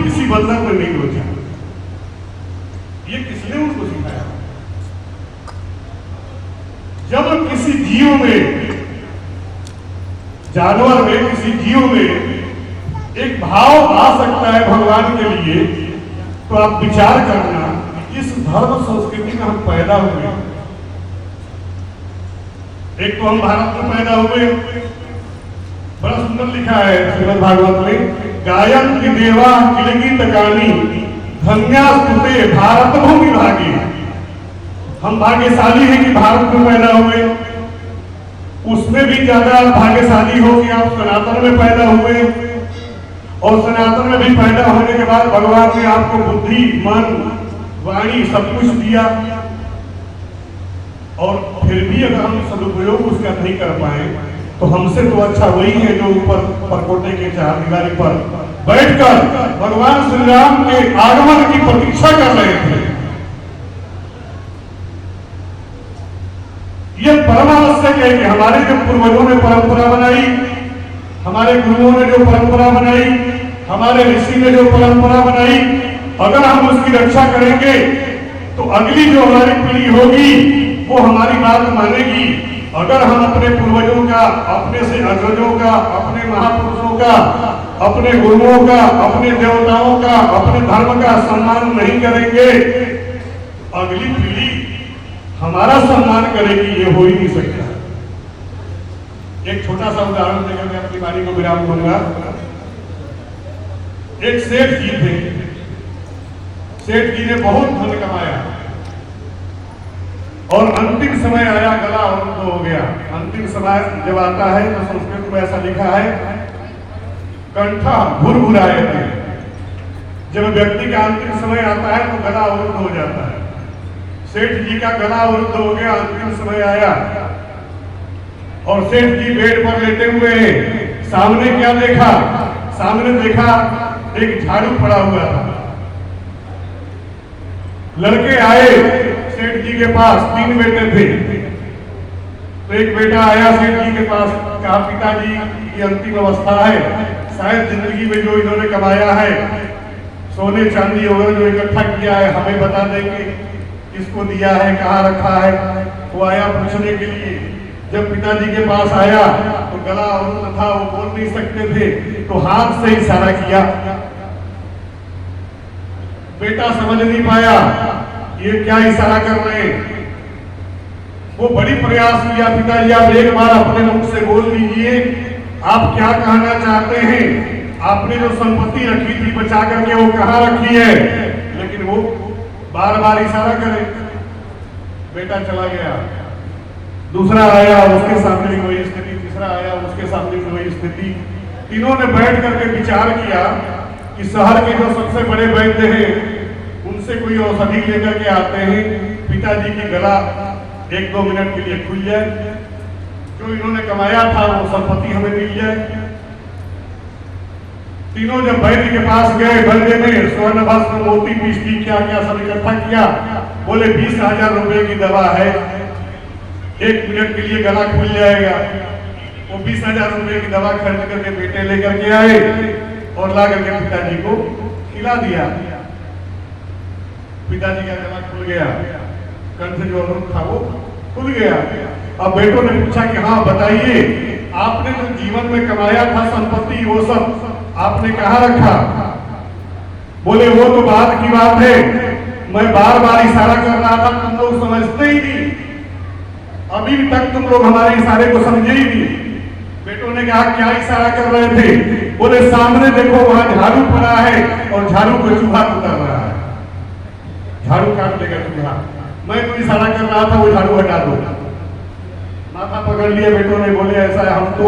किसी बंधन में नहीं रोचा। ये किसने उनको सिखाया? जब किसी जीव में, जानवर में, किसी जीव में एक भाव आ सकता है भगवान के लिए, तो आप विचार करना इस धर्म संस्कृति में हम पैदा हुए। एक तो हम भारत में पैदा हुए, बड़ा सुंदर लिखा है श्रीमद् भागवत में, गायत्री देवा किलगी तकानी धन्यास्तुते भारत भूमि भागी। हम भाग्यशाली हैं कि भारत में पैदा हुए। उसमें भी ज्यादा भाग्यशाली हो कि आप सनातन में पैदा हुए, और सनातन में भी पैदा होने के बाद भगवान ने आपको बुद्धि, मन, वाणी सब कुछ दिया, और फिर भी अगर हम सदुपयोग उसका नहीं कर पाए तो हमसे तो अच्छा वही है जो ऊपर परकोटे के चारदीवारी पर बैठकर भगवान श्री राम के आगमन की प्रतीक्षा कर रहे थे। यह परम आवश्यक है कि हमारे जो पूर्वजों ने परंपरा बनाई, हमारे गुरुओं ने जो परंपरा बनाई, हमारे ऋषि ने जो परंपरा बनाई, अगर हम उसकी रक्षा करेंगे तो अगली जो हमारी पीढ़ी होगी वो हमारी बात मानेगी। अगर हम अपने पूर्वजों का, अपने से अग्रजों का, अपने महापुरुषों का, अपने गुरुओं का, अपने देवताओं का, अपने धर्म का सम्मान नहीं करेंगे, अगली पीढ़ी हमारा सम्मान करेगी, ये हो ही नहीं सकता। एक छोटा सा उदाहरण देकर मैं अपनी वाणी को विराम दूंगा। एक सेठ जी थे, सेठ जी ने बहुत धन कमाया और अंतिम समय आया, गला अवरुद्ध हो गया। अंतिम समय जब आता है तो संस्कृत में ऐसा लिखा है, कंठा भुरभुराए थे। जब व्यक्ति का अंतिम समय आता है तो गला अवरुद्ध हो जाता है। सेठ जी का गला अवरुद्ध हो गया, अंतिम समय आया और सेठ जी बेड पर लेटे हुए हैं। सामने क्या देखा? सामने देखा एक झाड़ू पड़ा हुआ था। लड़के आए सेठ जी के पास, 3 बेटे थे, तो एक बेटा आया सेठ जी के पास, कहा पिताजी की अंतिम अवस्था है, शायद जिंदगी में जो इन्होंने कमाया है, सोने चांदी वगैरह जो इकट्ठा किया है, हमें बता देंगे किसको दिया है, कहाँ रखा है। वो आया पूछने के लिए। जब पिताजी के पास आया तो गला अवरुद्ध था, वो बोल नहीं सकते थे, तो हाथ से इशारा किया। बेटा समझ नहीं पाया ये क्या इशारा कर रहे हैं। वो बड़ी प्रयास किया, पिताजी आप एक बार अपने मुख से बोल दीजिए, आप क्या कहना चाहते हैं, आपने जो संपत्ति रखी थी बचा करके वो कहाँ रखी है। लेकिन वो बार बार इशारा करे। बेटा चला गया, दूसरा आया, उसके सामने वही स्थिति, तीसरा आया, उसके सामने वही स्थिति। तीनों ने बैठ करके विचार किया कि शहर के जो सबसे बड़े वैद्य हैं उनसे कोई औषधि लेकर के आते हैं, पिताजी की गला 1-2 मिनट के लिए खुल जाए, जो इन्होंने कमाया था वो संपत्ति हमें मिल जाए। तीनों जब वैद्य के पास गए, वैद्य ने स्वर्ण भस्म, मोती, पिष्टी क्या क्या सब इकट्ठा किया। बोले 20,000 रुपए की दवा है, 1 मिनट के लिए गला खुल जाएगा। वो 20,000 रुपए की दवा खर्च करके बेटे लेकर के आए और ला करके पिताजी को खिला दिया। पिताजी का गला खुल गया, कंठ जो अवरुद्ध था वो खुल गया। अब बेटों ने पूछा कि हाँ बताइए, आपने जो जीवन में कमाया था संपत्ति वो सब आपने कहाँ रखा? बोले वो तो बाद की बात है, मैं बार बार इशारा कर रहा था, तुम लोग समझते ही नहीं, अभी तक तुम लोग हमारे इशारे को समझे ही नहीं। बेटों ने कहा क्या इशारा कर रहे थे? बोले सामने देखो वहां झाड़ू पड़ा है और झाड़ू को चूहा उतर रहा है, झाड़ू काट देगा चूहा। मैं तो इशारा कर रहा था वो झाड़ू हटा दो। माथा पकड़ लिया बेटों ने, बोले ऐसा है, हम तो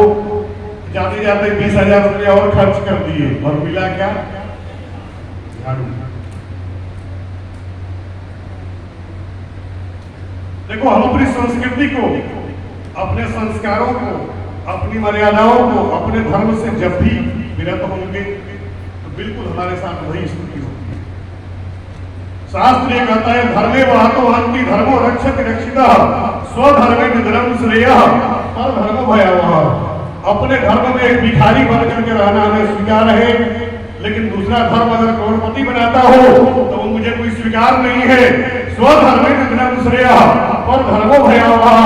जाते जाते 20,000 रुपये और खर्च कर दिए और मिला क्या? झाड़ू। देखो हम अपनी संस्कृति को, अपने संस्कारों को, अपनी मर्यादाओं को, अपने धर्म से जब भी विरत होंगे तो बिल्कुल हमारे साथ वही स्थिति होगी। शास्त्र ये कहता है धर्मे वहातो हंति धर्मो रक्षति रक्षितः स्वधर्मे निधनम श्रेयः पर धर्म भयावह। अपने धर्म में एक भिखारी बन करके रहना हमें स्वीकार है, लेकिन दूसरा धर्म अगर करोड़पति बनाता हो तो वो मुझे कोई स्वीकार नहीं है। स्वधर्मे न श्रेय और धर्मो भयावह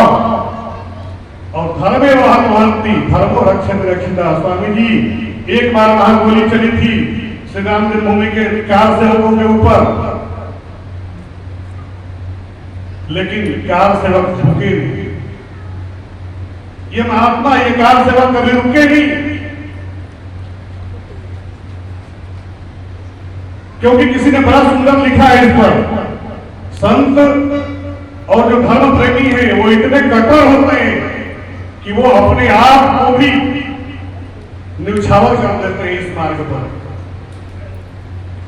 और धर्मे वहन महंती धर्मो रक्षित रक्षिता। स्वामी जी एक बार वहां गोली चली थी श्री राम जन्मभूमि के कार सेवकों के ऊपर, लेकिन कार सेवक झुके नहीं। ये महात्मा ये कार सेवक कभी रुके नहीं, क्योंकि किसी ने बड़ा सुंदर लिखा है इस पर, संत और जो धर्म प्रेमी है वो इतने कट्टर होते हैं कि वो अपने आप को भी न्यौछावर कर देते हैं इस मार्ग पर।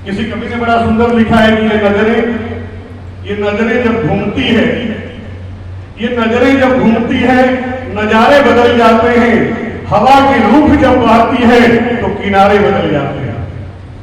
किसी कवि ने बड़ा सुंदर लिखा है कि ये नजरें जब घूमती है, ये नजरें जब घूमती है नजारे बदल जाते हैं, हवा की रूख जब बहती है तो किनारे बदल जाते हैं।